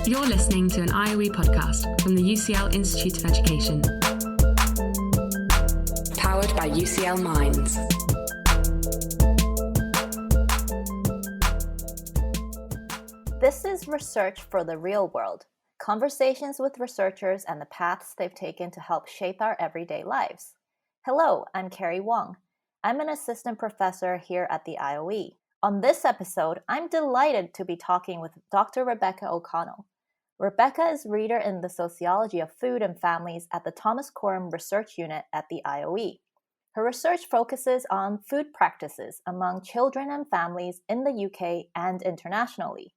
You're listening to an IOE podcast from the UCL Institute of Education. Powered by UCL Minds. This is Research for the Real World. Conversations with researchers and the paths they've taken to help shape our everyday lives. Hello, I'm Keri Wong. I'm an assistant professor here at the IOE. On this episode, I'm delighted to be talking with Dr. Rebecca O'Connell. Rebecca is reader in the Sociology of Food and Families at the Thomas Coram Research Unit at the IOE. Her research focuses on food practices among children and families in the UK and internationally.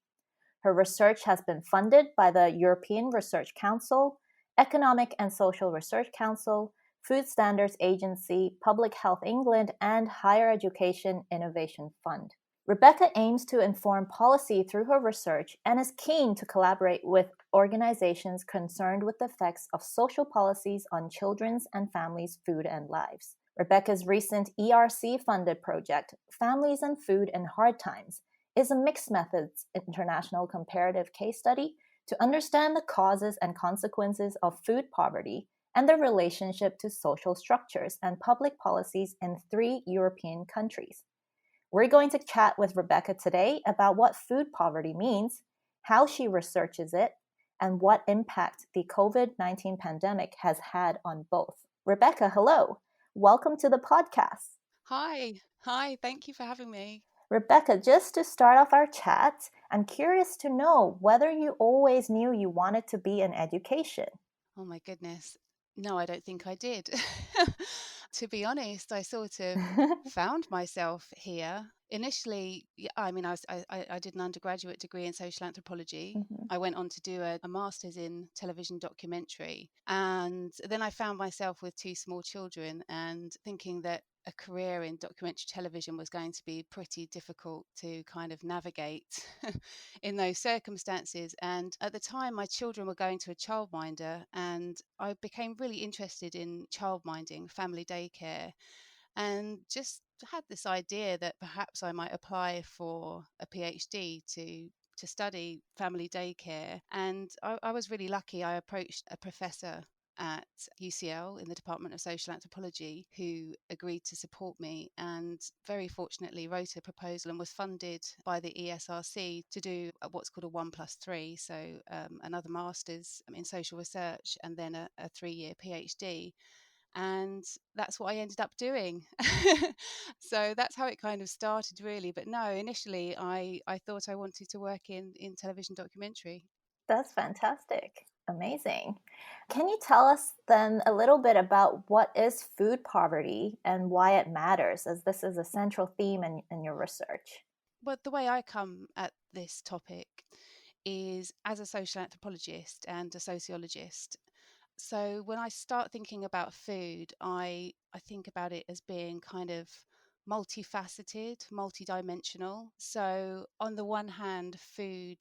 Her research has been funded by the European Research Council, Economic and Social Research Council, Food Standards Agency, Public Health England, and Higher Education Innovation Fund. Rebecca aims to inform policy through her research and is keen to collaborate with organizations concerned with the effects of social policies on children's and families' food and lives. Rebecca's recent ERC-funded project, Families and Food in Hard Times, is a mixed methods international comparative case study to understand the causes and consequences of food poverty and their relationship to social structures and public policies in 3 European countries. We're going to chat with Rebecca today about what food poverty means, how she researches it, and what impact the COVID-19 pandemic has had on both. Rebecca, hello. Welcome to the podcast. Hi, thank you for having me. Rebecca, just to start off our chat, I'm curious to know whether you always knew you wanted to be in education. Oh my goodness. No, I don't think I did. To be honest, I sort of found myself here. Initially, I did an undergraduate degree in social anthropology. Mm-hmm. I went on to do a master's in television documentary. And then I found myself with 2 small children and thinking that a career in documentary television was going to be pretty difficult to kind of navigate in those circumstances. And at the time, my children were going to a childminder, and I became really interested in childminding, family daycare, and just had this idea that perhaps I might apply for a PhD to study family daycare. And I was really lucky. I approached a professor at UCL in the Department of Social Anthropology who agreed to support me, and very fortunately wrote a proposal and was funded by the ESRC to do what's called a 1+3, so another master's in social research and then a 3-year PhD. And that's what I ended up doing. So that's how it kind of started, really. But no, initially I thought I wanted to work in television documentary. That's fantastic. Amazing. Can you tell us then a little bit about what is food poverty and why it matters, as this is a central theme in your research? Well, the way I come at this topic is as a social anthropologist and a sociologist. So when I start thinking about food, I think about it as being kind of multifaceted, multidimensional. So on the one hand, food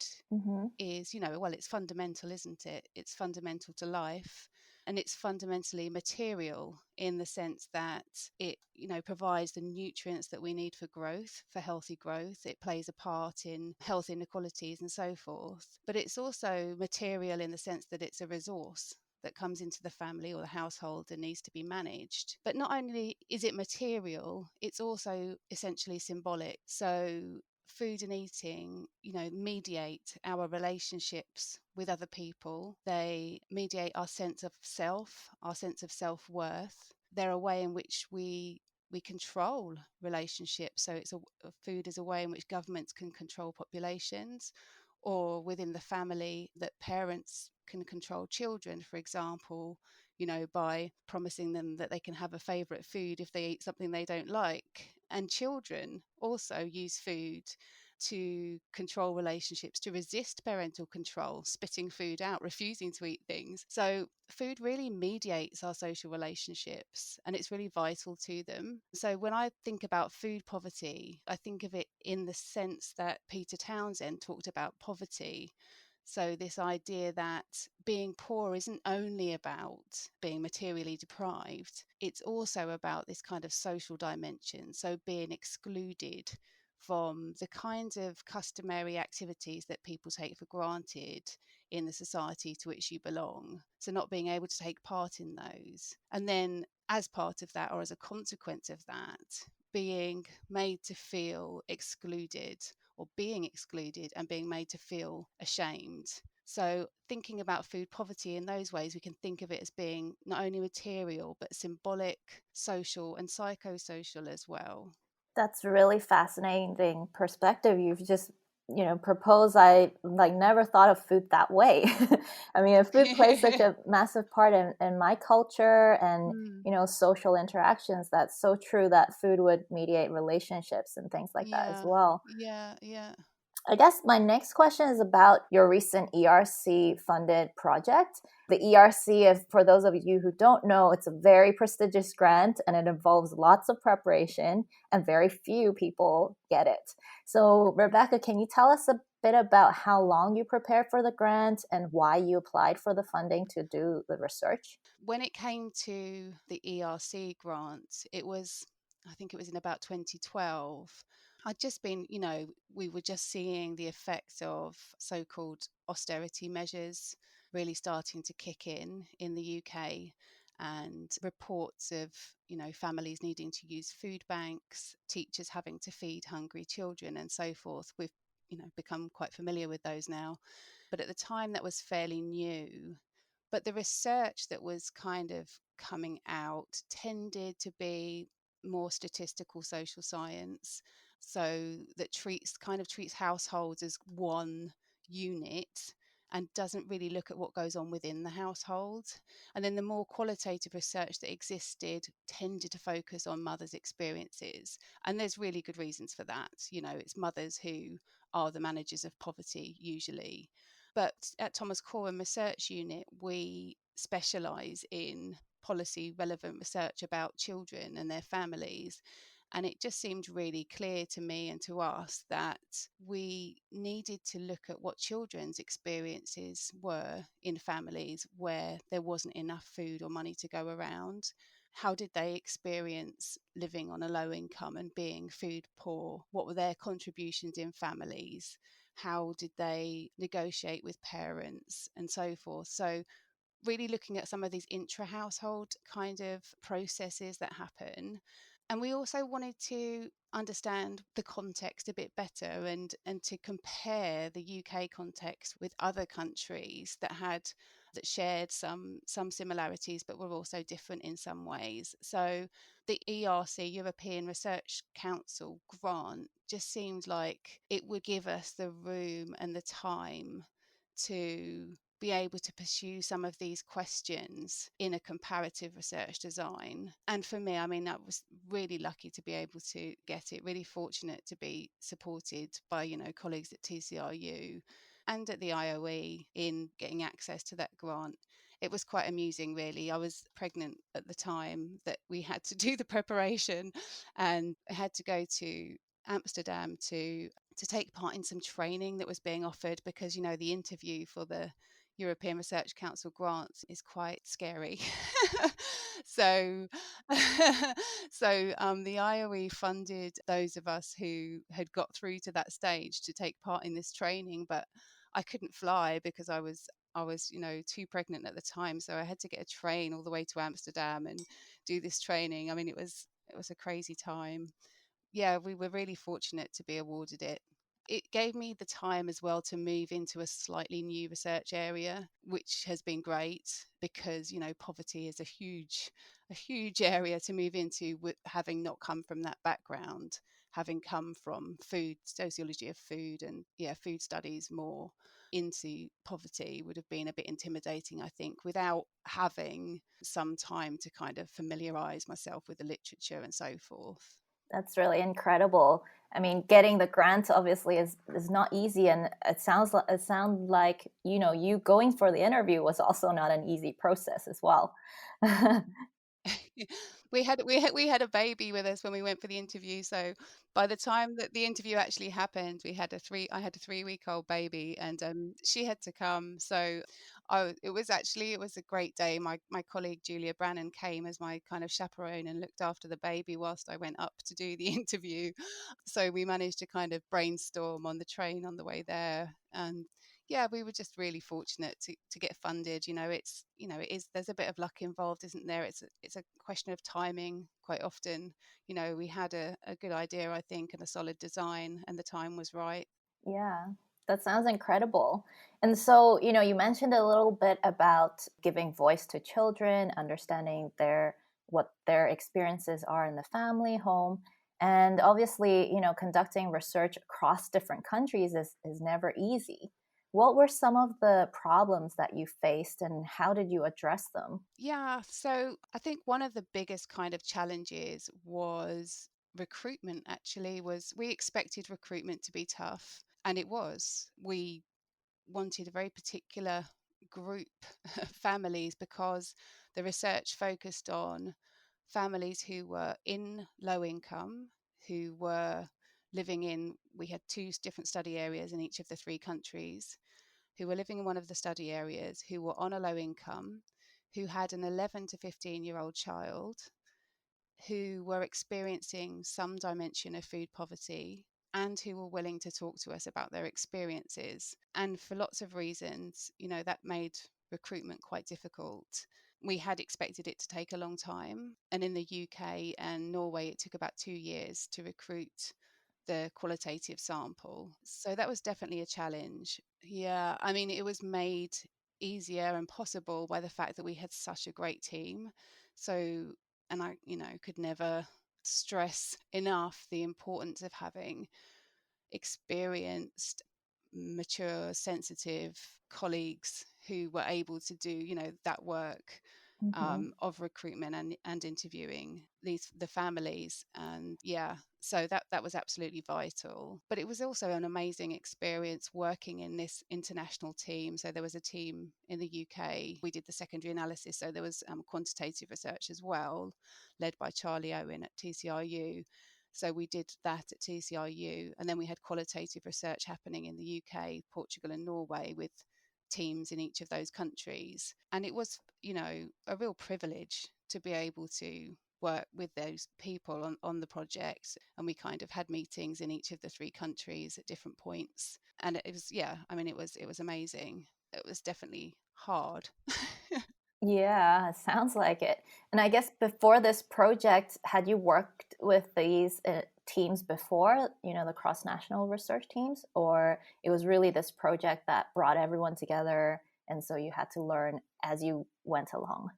is, it's fundamental, isn't it? It's fundamental to life. And it's fundamentally material in the sense that it, provides the nutrients that we need for growth, for healthy growth. It plays a part in health inequalities and so forth. But it's also material in the sense that it's a resource that comes into the family or the household and needs to be managed. But not only is it material, it's also essentially symbolic. So food and eating, mediate our relationships with other people. They mediate our sense of self, our sense of self-worth. They're a way in which we control relationships. So food is a way in which governments can control populations, or within the family that parents can control children, for example, by promising them that they can have a favorite food if they eat something they don't like. And children also use food to control relationships, to resist parental control, spitting food out, refusing to eat things. So food really mediates our social relationships, and it's really vital to them. So when I think about food poverty, I think of it in the sense that Peter Townsend talked about poverty. So this idea that being poor isn't only about being materially deprived, it's also about this kind of social dimension. So being excluded from the kind of customary activities that people take for granted in the society to which you belong. So not being able to take part in those. And then as part of that, or as a consequence of that, being made to feel excluded, or being excluded and being made to feel ashamed. So thinking about food poverty in those ways, we can think of it as being not only material, but symbolic, social and psychosocial as well. That's really fascinating perspective you've just proposed. I like never thought of food that way. I mean, food plays such a massive part in my culture and Mm. social interactions. That's so true, that food would mediate relationships and things like that as Yeah, well. yeah. I guess my next question is about your recent ERC funded project. The ERC, if for those of you who don't know, it's a very prestigious grant and it involves lots of preparation and very few people get it. So, Rebecca, can you tell us a bit about how long you prepared for the grant and why you applied for the funding to do the research? When it came to the ERC grant, I think it was in about 2012. I'd just been, we were just seeing the effects of so-called austerity measures really starting to kick in the UK, and reports of, families needing to use food banks, teachers having to feed hungry children and so forth. We've, become quite familiar with those now. But at the time that was fairly new. But the research that was kind of coming out tended to be more statistical social science, so that treats households as one unit and doesn't really look at what goes on within the household. And then the more qualitative research that existed tended to focus on mothers' experiences. And there's really good reasons for that. It's mothers who are the managers of poverty usually. But at Thomas Corwin Research Unit, we specialise in policy relevant research about children and their families. And it just seemed really clear to me and to us that we needed to look at what children's experiences were in families where there wasn't enough food or money to go around. How did they experience living on a low income and being food poor? What were their contributions in families? How did they negotiate with parents and so forth? So really looking at some of these intra-household kind of processes that happen. And we also wanted to understand the context a bit better, and to compare the UK context with other countries that shared some similarities but were also different in some ways. So the ERC, European Research Council grant, just seemed like it would give us the room and the time to be able to pursue some of these questions in a comparative research design. And for me, I mean, I was really lucky to be able to get it, really fortunate to be supported by, colleagues at TCRU and at the IOE in getting access to that grant. It was quite amusing, really. I was pregnant at the time that we had to do the preparation, and I had to go to Amsterdam to take part in some training that was being offered, because the interview for the European Research Council grants is quite scary. so the IOE funded those of us who had got through to that stage to take part in this training, but I couldn't fly because I was too pregnant at the time, so I had to get a train all the way to Amsterdam and do this training. I mean, it was a crazy time. Yeah, we were really fortunate to be awarded it. It gave me the time as well to move into a slightly new research area, which has been great because, poverty is a huge area to move into, with having not come from that background, having come from food, sociology of food and food studies more into poverty would have been a bit intimidating, I think, without having some time to kind of familiarize myself with the literature and so forth. That's really incredible. I mean, getting the grant obviously is not easy, and it sounds like you going for the interview was also not an easy process as well. We had a baby with us when we went for the interview. So by the time that the interview actually happened, I had a 3-week-old baby, and she had to come. So it was a great day. My colleague Julia Brannan came as my kind of chaperone and looked after the baby whilst I went up to do the interview. So we managed to kind of brainstorm on the train on the way there, and yeah, we were just really fortunate to get funded. There's a bit of luck involved, isn't there? It's a question of timing quite often. We had a good idea, I think, and a solid design, and the time was right. Yeah, that sounds incredible. And so, you mentioned a little bit about giving voice to children, understanding what their experiences are in the family home. And obviously, conducting research across different countries is never easy. What were some of the problems that you faced and how did you address them? Yeah, so I think one of the biggest kind of challenges was recruitment. Actually, was we expected recruitment to be tough, and it was. We wanted a very particular group of families because the research focused on families who were in low income, who were living in, we had two different study areas in each of the three countries, who were living in one of the study areas, who were on a low income, who had an 11 to 15-year-old child, who were experiencing some dimension of food poverty, and who were willing to talk to us about their experiences. And for lots of reasons, that made recruitment quite difficult. We had expected it to take a long time. And in the UK and Norway, it took about 2 years to recruit the qualitative sample. So that was definitely a challenge. Yeah, I mean, it was made easier and possible by the fact that we had such a great team. So, and I, could never stress enough the importance of having experienced, mature, sensitive colleagues who were able to do, that work Hmm. of recruitment and interviewing the families. And yeah, so that was absolutely vital. But it was also an amazing experience working in this international team. So there was a team in the UK. We did the secondary analysis. So there was quantitative research as well, led by Charlie Owen at TCRU. So we did that at TCRU, and then we had qualitative research happening in the UK, Portugal, and Norway with teams in each of those countries. And it was, a real privilege to be able to work with those people on the project. And we kind of had meetings in each of the three countries at different points. And it was, yeah, I mean, it was amazing. It was definitely hard. Yeah, it sounds like it. And I guess before this project, had you worked with these teams before, the cross-national research teams, or it was really this project that brought everyone together, and so you had to learn as you went along?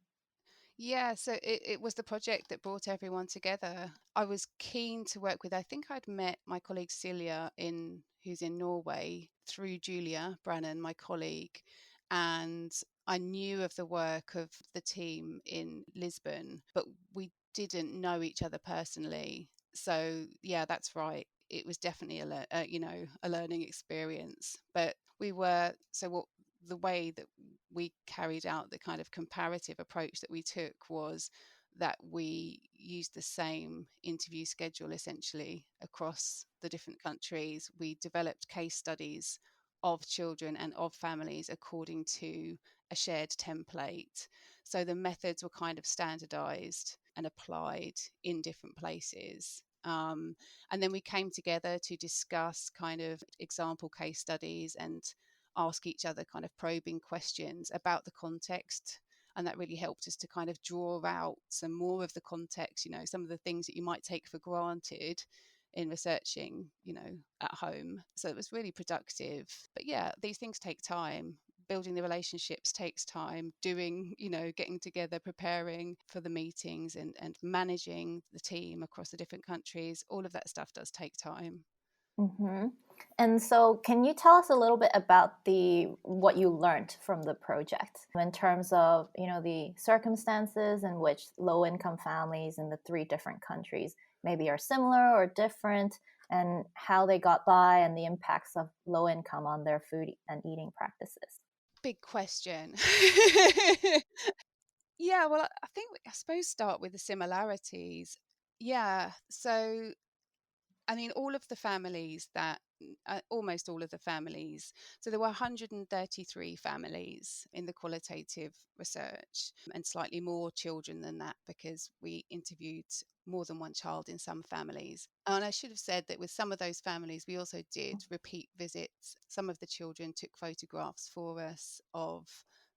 Yeah, so it was the project that brought everyone together. I was keen to work with, I think I'd met my colleague Celia who's in Norway through Julia Brannan, my colleague, and I knew of the work of the team in Lisbon, but we didn't know each other personally. So yeah, that's right. It was definitely a learning experience. But we were so what the way that we carried out the kind of comparative approach that we took was that we used the same interview schedule essentially across the different countries. We developed case studies of children and of families according to a shared template. So the methods were kind of standardized and applied in different places. And then we came together to discuss kind of example case studies and ask each other kind of probing questions about the context. And that really helped us to kind of draw out some more of the context, some of the things that you might take for granted in researching, at home. So it was really productive. But yeah, these things take time. Building the relationships takes time, getting together, preparing for the meetings and managing the team across the different countries. All of that stuff does take time. Hmm. And so, can you tell us a little bit about the what you learned from the project in terms of the circumstances in which low-income families in the three different countries maybe are similar or different, and how they got by, and the impacts of low income on their food and eating practices? Big question. Yeah, well, I think I suppose start with the similarities. Yeah, so I mean, all of the families that, almost all of the families, so there were 133 families in the qualitative research, and slightly more children than that because we interviewed more than one child in some families. And I should have said that with some of those families, we also did repeat visits. Some of the children took photographs for us of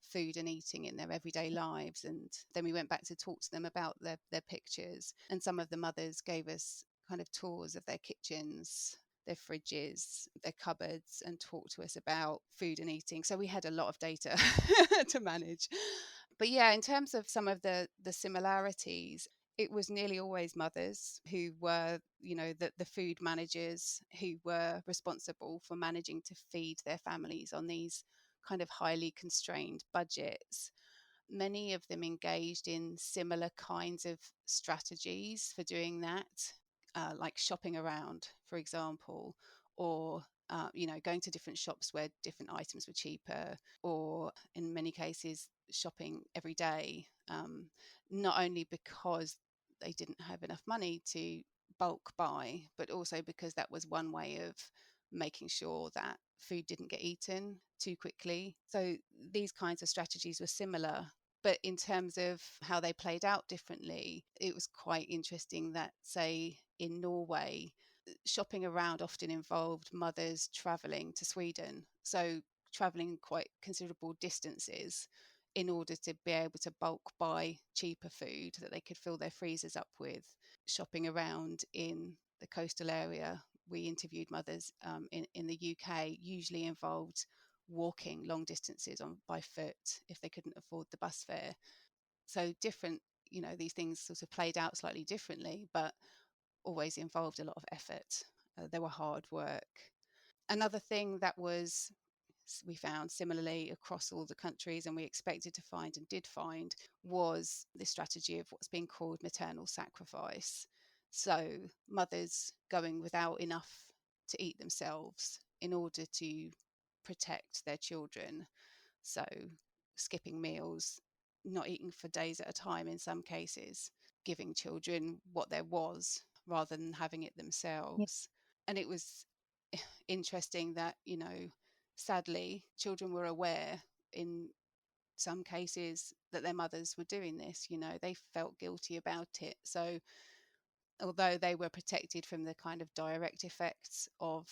food and eating in their everyday lives, and then we went back to talk to them about their pictures, and some of the mothers gave us kind of tours of their kitchens, their fridges, their cupboards, and talked to us about food and eating. So we had a lot of data to manage. But yeah, in terms of some of the similarities, it was nearly always mothers who were, the food managers who were responsible for managing to feed their families on these kind of highly constrained budgets. Many of them engaged in similar kinds of strategies for doing that, like shopping around, for example, or going to different shops where different items were cheaper, or in many cases, shopping every day, not only because they didn't have enough money to bulk buy, but also because that was one way of making sure that food didn't get eaten too quickly. So these kinds of strategies were similar. But in terms of how they played out differently, it was quite interesting that, say, in Norway, shopping around often involved mothers travelling to Sweden. So travelling quite considerable distances in order to be able to bulk buy cheaper food that they could fill their freezers up with. Shopping around in the coastal area, we interviewed mothers in the UK, usually involved walking long distances by foot if they couldn't afford the bus fare. So different, these things sort of played out slightly differently, but always involved a lot of effort. They were hard work. Another thing that we found similarly across all the countries, and we expected to find and did find, was this strategy of what's being called maternal sacrifice. So mothers going without enough to eat themselves in order to protect their children. So skipping meals, not eating for days at a time in some cases, giving children what there was rather than having it Yeah. themselves. And it was interesting that, sadly, children were aware in some cases that their mothers were doing this. They felt guilty about it. So although they were protected from the kind of direct effects of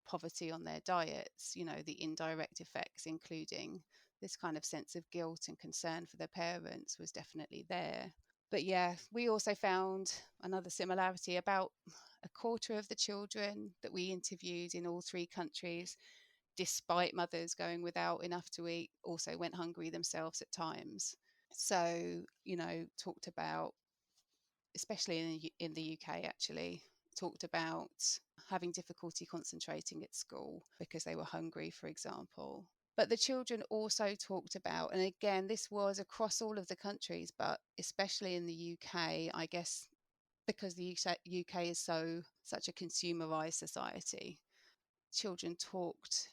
poverty on their diets, the indirect effects, including this kind of sense of guilt and concern for their parents, was definitely there. But yeah, we also found another similarity. About a quarter of the children that we interviewed in all three countries, despite mothers going without enough to eat, also went hungry themselves at times. So, talked about, especially in the UK actually, talked about having difficulty concentrating at school because they were hungry, for example. But the children also talked about, and again, this was across all of the countries, but especially in the UK, I guess, because the UK is such a consumerized society, children talked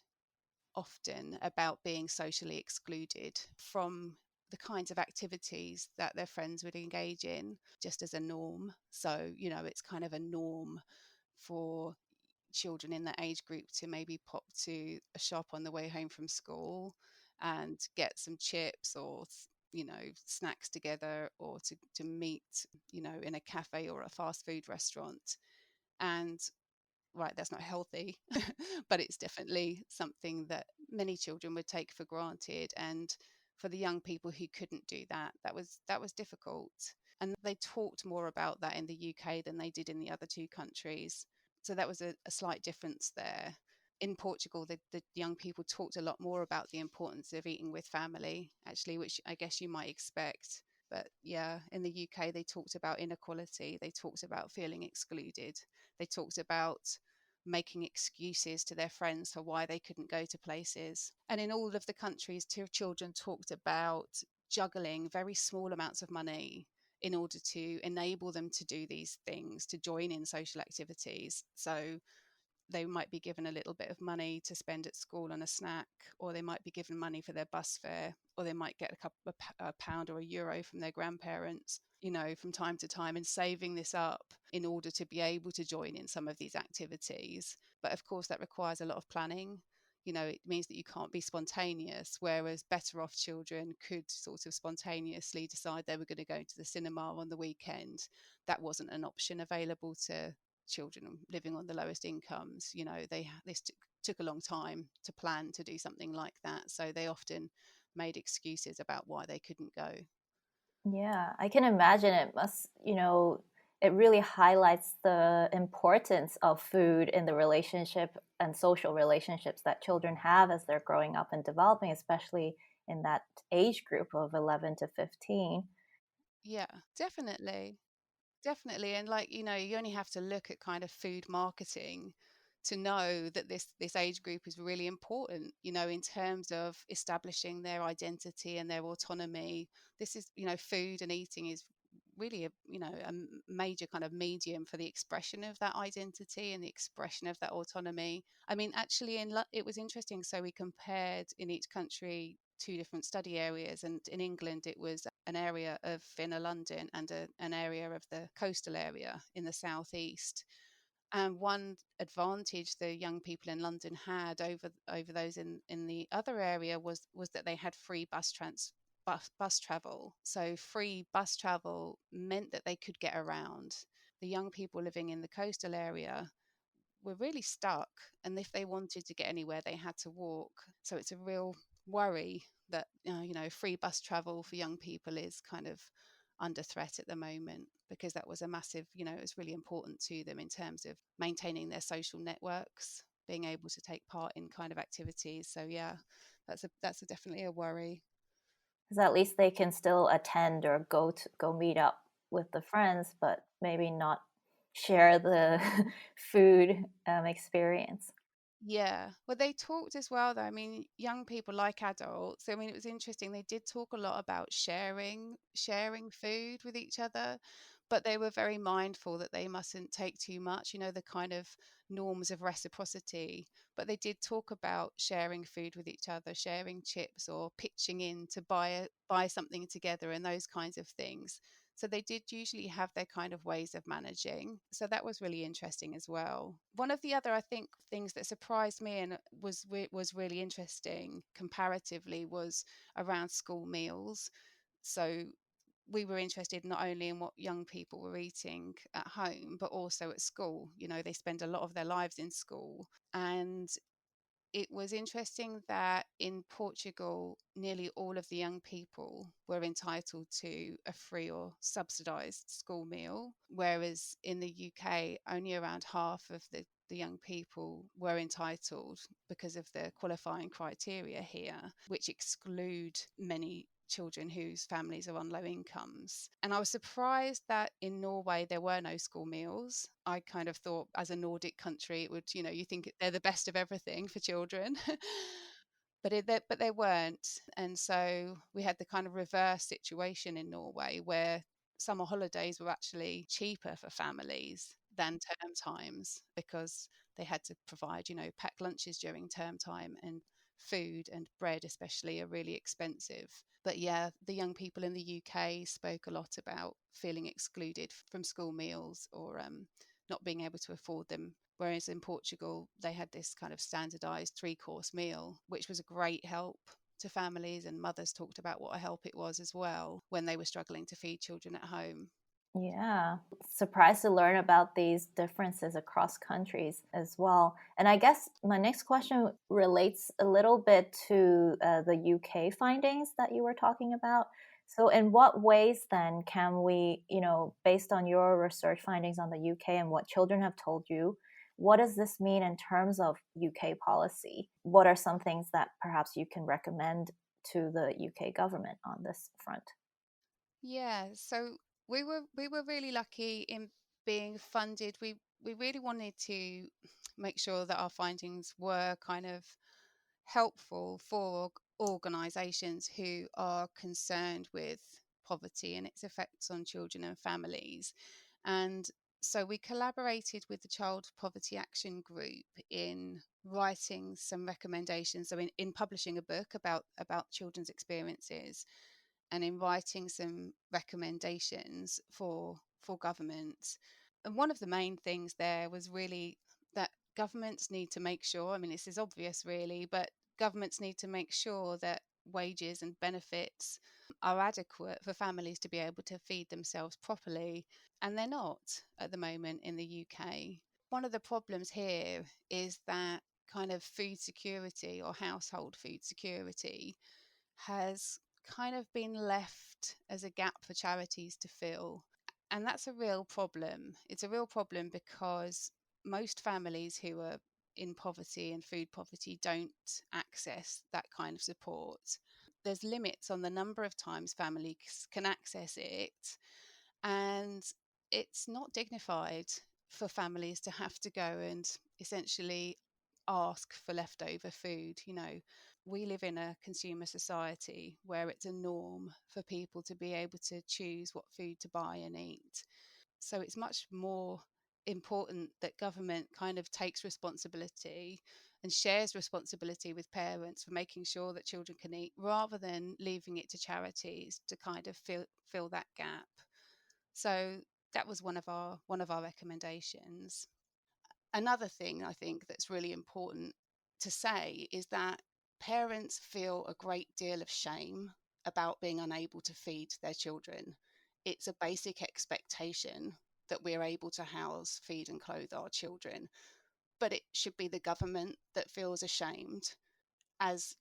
often about being socially excluded from the kinds of activities that their friends would engage in just as a norm. So, it's kind of a norm for children in that age group to maybe pop to a shop on the way home from school and get some chips or snacks together, or to meet in a cafe or a fast food restaurant. And right, that's not healthy, but it's definitely something that many children would take for granted. And for the young people who couldn't do that, that was difficult. And they talked more about that in the UK than they did in the other two countries. So that was a slight difference there. In Portugal, the young people talked a lot more about the importance of eating with family, actually, which I guess you might expect. But yeah, in the UK, they talked about inequality. They talked about feeling excluded. They talked about making excuses to their friends for why they couldn't go to places. And in all of the countries, children talked about juggling very small amounts of money in order to enable them to do these things, to join in social activities. So they might be given a little bit of money to spend at school on a snack, or they might be given money for their bus fare, or they might get a pound or a euro from their grandparents, from time to time, and saving this up in order to be able to join in some of these activities. But of course, that requires a lot of planning. It means that you can't be spontaneous, whereas better off children could sort of spontaneously decide they were going to go to the cinema on the weekend. That wasn't an option available to children living on the lowest incomes. This took a long time to plan to do something like that, so they often made excuses about why they couldn't go. Yeah, I can imagine it must, it really highlights the importance of food in the relationship and social relationships that children have as they're growing up and developing, especially in that age group of 11 to 15. Yeah, definitely. Definitely. And you only have to look at kind of food marketing to know that this age group is really important, in terms of establishing their identity and their autonomy. This is, food and eating is really a major kind of medium for the expression of that identity and the expression of that autonomy. I mean, actually, it was interesting. So we compared in each country two different study areas, and in England it was an area of inner London and an area of the coastal area in the southeast. And one advantage the young people in London had over those in the other area was that they had free bus travel. So free bus travel meant that they could get around. The young people living in the coastal area were really stuck, and if they wanted to get anywhere they had to walk. So it's a real worry that free bus travel for young people is kind of under threat at the moment, because that was a massive, it was really important to them in terms of maintaining their social networks, being able to take part in kind of activities. So yeah, that's definitely a worry. Because at least they can still attend or go meet up with the friends, but maybe not share the food experience. Yeah. Well, they talked as well, though. I mean, young people like adults. I mean, it was interesting. They did talk a lot about sharing food with each other, but they were very mindful that they mustn't take too much, the kind of norms of reciprocity. But they did talk about sharing food with each other, sharing chips or pitching in to buy something together and those kinds of things. So they did usually have their kind of ways of managing. So that was really interesting as well. One of the other, I think, things that surprised me and was really interesting comparatively was around school meals. So we were interested not only in what young people were eating at home, but also at school. They spend a lot of their lives in school. And it was interesting that in Portugal, nearly all of the young people were entitled to a free or subsidised school meal, whereas in the UK, only around half of the young people were entitled because of the qualifying criteria here, which exclude many children whose families are on low incomes. And I was surprised that in Norway there were no school meals. I kind of thought, as a Nordic country, it would, you think they're the best of everything for children. But they weren't. And so we had the kind of reverse situation in Norway, where summer holidays were actually cheaper for families than term times, because they had to provide, packed lunches during term time, and food and bread especially are really expensive. But yeah, the young people in the UK spoke a lot about feeling excluded from school meals, or not being able to afford them. Whereas in Portugal, they had this kind of standardized 3-course meal, which was a great help to families, and mothers talked about what a help it was as well when they were struggling to feed children at home. Yeah, surprised to learn about these differences across countries as well. And I guess my next question relates a little bit to the UK findings that you were talking about. So, in what ways then can we, based on your research findings on the UK and what children have told you, what does this mean in terms of UK policy? What are some things that perhaps you can recommend to the UK government on this front? Yeah, so we were really lucky in being funded. We really wanted to make sure that our findings were kind of helpful for organisations who are concerned with poverty and its effects on children and families. And So we collaborated with the Child Poverty Action Group in writing some recommendations. So in publishing a book about children's experiences, and in writing some recommendations for government. And one of the main things there was really that governments need to make sure, I mean, this is obvious really, but governments need to make sure that wages and benefits are adequate for families to be able to feed themselves properly. And they're not at the moment in the UK. One of the problems here is that kind of food security or household food security has kind of been left as a gap for charities to fill. And that's a real problem. It's a real problem because most families who are in poverty and food poverty don't access that kind of support. There's limits on the number of times families can access it, and it's not dignified for families to have to go and essentially ask for leftover food. We live in a consumer society where it's a norm for people to be able to choose what food to buy and eat. So it's much more important that government kind of takes responsibility and shares responsibility with parents for making sure that children can eat, rather than leaving it to charities to kind of fill that gap. So that was one of our recommendations. Another thing I think that's really important to say is that parents feel a great deal of shame about being unable to feed their children. It's a basic expectation that we're able to house, feed, and clothe our children. But it should be the government that feels ashamed. As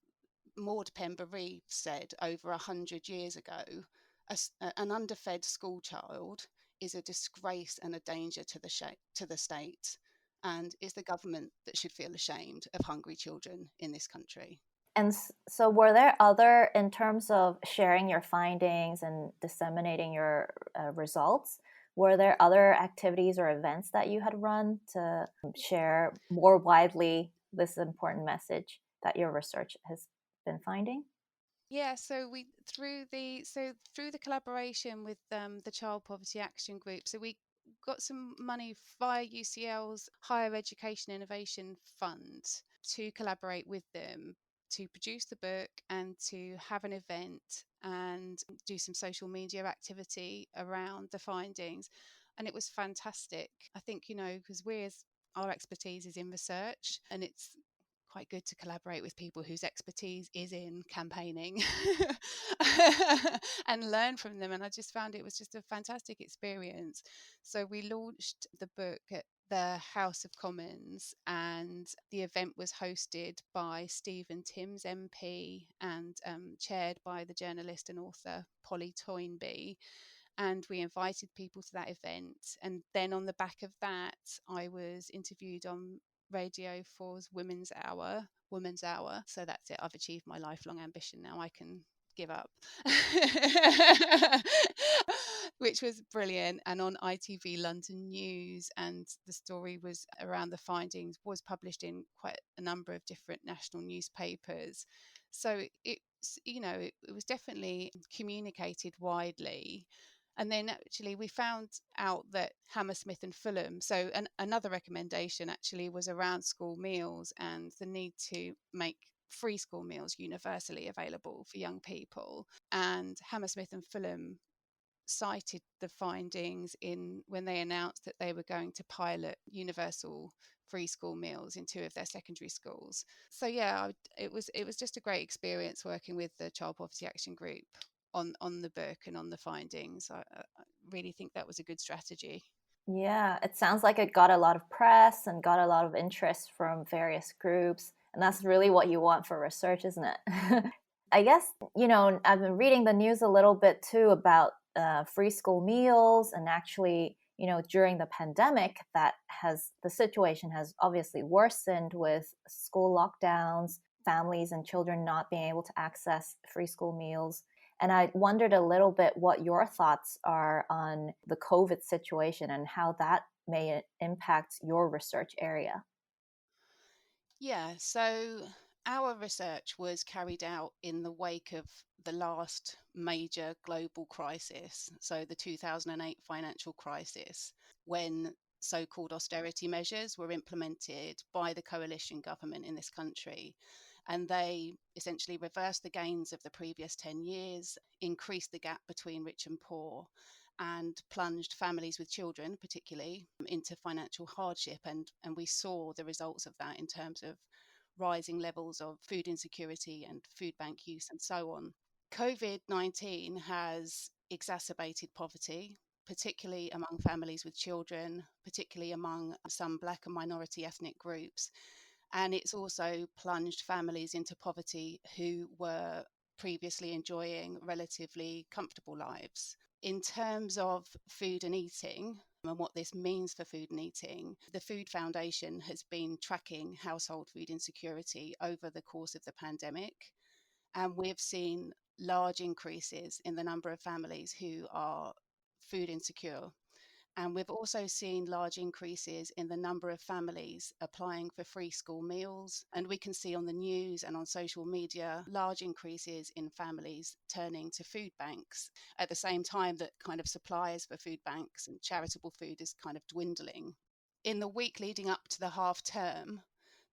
Maud Pembury said over 100 years ago, an underfed school child is a disgrace and a danger to the state, and it's the government that should feel ashamed of hungry children in this country. And so were there other, in terms of sharing your findings and disseminating your results, were there other activities or events that you had run to share more widely this important message that your research has been finding? Yeah, so we through the collaboration with the Child Poverty Action Group, so we got some money via UCL's Higher Education Innovation Fund to collaborate with them to produce the book and to have an event and do some social media activity around the findings. And it was fantastic. I think, because our expertise is in research, and it's quite good to collaborate with people whose expertise is in campaigning and learn from them. And I just found it was just a fantastic experience. So we launched the book at the House of Commons, and the event was hosted by Stephen Timms MP and chaired by the journalist and author Polly Toynbee. And we invited people to that event. And then on the back of that, I was interviewed on Radio 4's Women's Hour. So that's it. I've achieved my lifelong ambition. Now I can give up. Which was brilliant. And on ITV London News, and the story was around the findings was published in quite a number of different national newspapers. So it was definitely communicated widely. And then actually we found out that Hammersmith and Fulham, so another recommendation actually was around school meals and the need to make free school meals universally available for young people. And Hammersmith and Fulham cited the findings when they announced that they were going to pilot universal free school meals in 2 of their secondary schools. So yeah, it was just a great experience working with the Child Poverty Action Group on the book and on the findings. I really think that was a good strategy. Yeah, it sounds like it got a lot of press and got a lot of interest from various groups. And that's really what you want for research, isn't it? I guess, I've been reading the news a little bit too about free school meals, and actually, during the pandemic, the situation has obviously worsened with school lockdowns, families and children not being able to access free school meals. And I wondered a little bit what your thoughts are on the COVID situation and how that may impact your research area. Yeah, so Our research was carried out in the wake of the last major global crisis, so the 2008 financial crisis, when so-called austerity measures were implemented by the coalition government in this country. And they essentially reversed the gains of the previous 10 years, increased the gap between rich and poor, and plunged families with children, particularly, into financial hardship. And we saw the results of that in terms of rising levels of food insecurity and food bank use and so on. COVID-19 has exacerbated poverty, particularly among families with children, particularly among some Black and minority ethnic groups. And it's also plunged families into poverty who were previously enjoying relatively comfortable lives. In terms of food and eating and what this means for food and eating, the Food Foundation has been tracking household food insecurity over the course of the pandemic. And we've seen large increases in the number of families who are food insecure. And we've also seen large increases in the number of families applying for free school meals. And we can see on the news and on social media large increases in families turning to food banks at the same time that kind of supplies for food banks and charitable food is kind of dwindling. In the week leading up to the half term,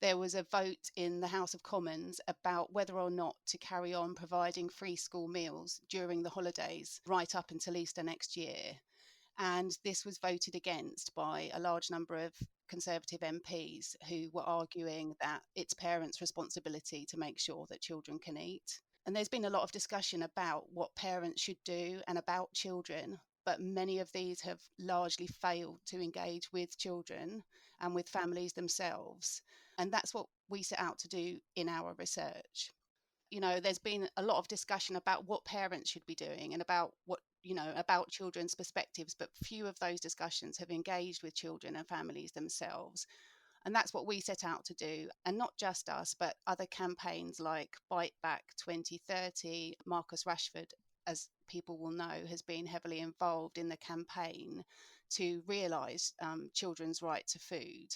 there was a vote in the House of Commons about whether or not to carry on providing free school meals during the holidays right up until Easter next year. And this was voted against by a large number of Conservative MPs who were arguing that it's parents' responsibility to make sure that children can eat. And there's been a lot of discussion about what parents should do and about children, but many of these have largely failed to engage with children and with families themselves. And that's what we set out to do in our research. There's been a lot of discussion about what parents should be doing and about about children's perspectives, but few of those discussions have engaged with children and families themselves. And that's what we set out to do. And not just us, but other campaigns like Bite Back 2030. Marcus Rashford, as people will know, has been heavily involved in the campaign to realise children's right to food.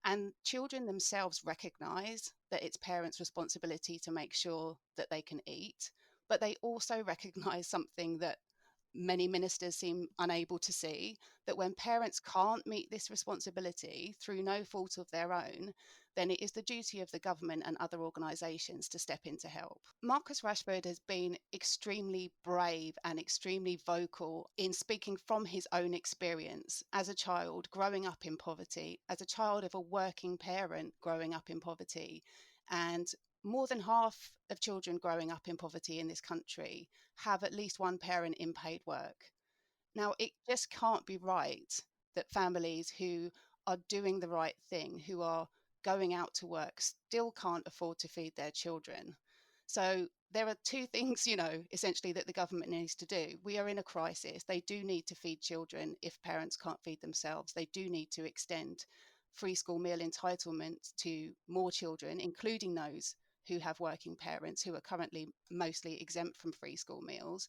And children themselves recognise that it's parents' responsibility to make sure that they can eat, but they also recognise something that many ministers seem unable to see, that when parents can't meet this responsibility through no fault of their own, then it is the duty of the government and other organisations to step in to help. Marcus Rashford has been extremely brave and extremely vocal in speaking from his own experience as a child growing up in poverty, as a child of a working parent growing up in poverty. And more than half of children growing up in poverty in this country have at least one parent in paid work. Now, it just can't be right that families who are doing the right thing, who are going out to work, still can't afford to feed their children. So there are two things, essentially that the government needs to do. We are in a crisis. They do need to feed children if parents can't feed themselves. They do need to extend free school meal entitlement to more children, including those who have working parents who are currently mostly exempt from free school meals.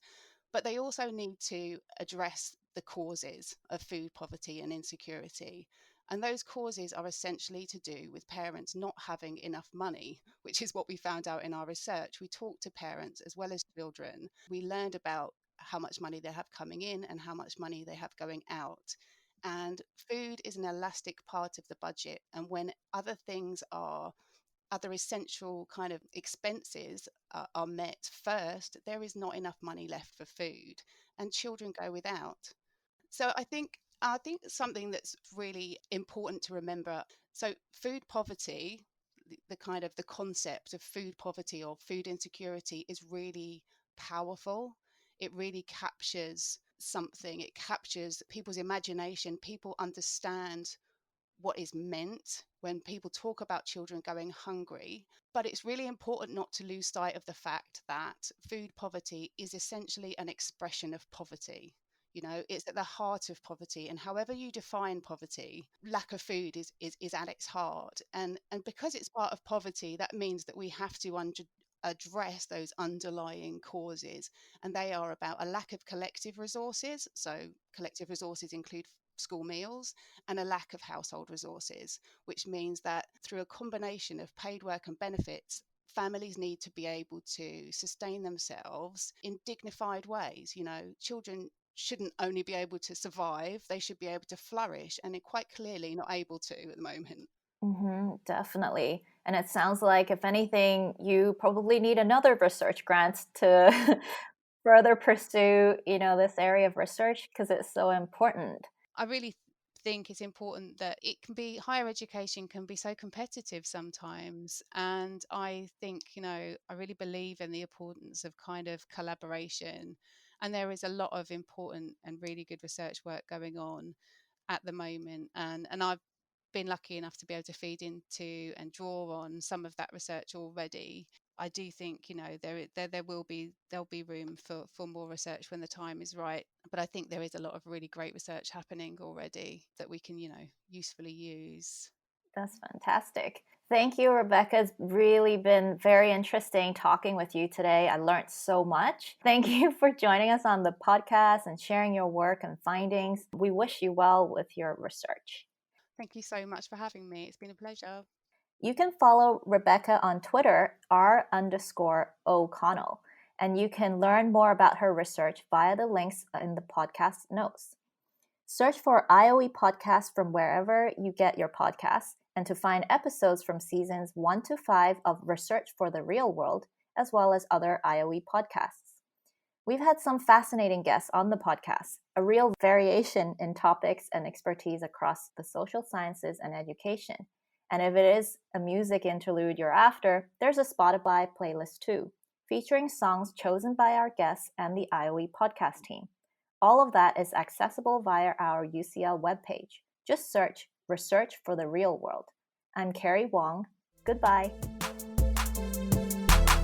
But they also need to address the causes of food poverty and insecurity. And those causes are essentially to do with parents not having enough money, which is what we found out in our research. We talked to parents as well as children. We learned about how much money they have coming in and how much money they have going out. And food is an elastic part of the budget. And when other essential kind of expenses are met first, there is not enough money left for food, and children go without. So I think something that's really important to remember. So food poverty, the concept of food poverty or food insecurity is really powerful. It really captures something. It captures people's imagination. People understand what is meant when people talk about children going hungry. But it's really important not to lose sight of the fact that food poverty is essentially an expression of poverty. It's at the heart of poverty. And however you define poverty, lack of food is at its heart. And because it's part of poverty, that means that we have to address those underlying causes. And they are about a lack of collective resources. So collective resources include school meals, and a lack of household resources, which means that through a combination of paid work and benefits, families need to be able to sustain themselves in dignified ways. Children shouldn't only be able to survive, they should be able to flourish, and they're quite clearly not able to at the moment. Definitely. And it sounds like, if anything, you probably need another research grant to further pursue, this area of research, because it's so important. I really think it's important that higher education can be so competitive sometimes. And I think, I really believe in the importance of kind of collaboration. And there is a lot of important and really good research work going on at the moment. And I've been lucky enough to be able to feed into and draw on some of that research already. I do think, there'll be room for more research when the time is right. But I think there is a lot of really great research happening already that we can, usefully use. That's fantastic. Thank you, Rebecca. It's really been very interesting talking with you today. I learned so much. Thank you for joining us on the podcast and sharing your work and findings. We wish you well with your research. Thank you so much for having me. It's been a pleasure. You can follow Rebecca on Twitter, r_O'Connell, and you can learn more about her research via the links in the podcast notes. Search for IOE Podcasts from wherever you get your podcasts, and to find episodes from seasons 1 to 5 of Research for the Real World, as well as other IOE podcasts. We've had some fascinating guests on the podcast, a real variation in topics and expertise across the social sciences and education. And if it is a music interlude you're after, there's a Spotify playlist too, featuring songs chosen by our guests and the IOE podcast team. All of that is accessible via our UCL webpage. Just search Research for the Real World. I'm Keri Wong. Goodbye.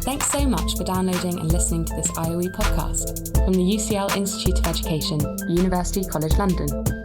Thanks so much for downloading and listening to this IOE podcast from the UCL Institute of Education, University College London.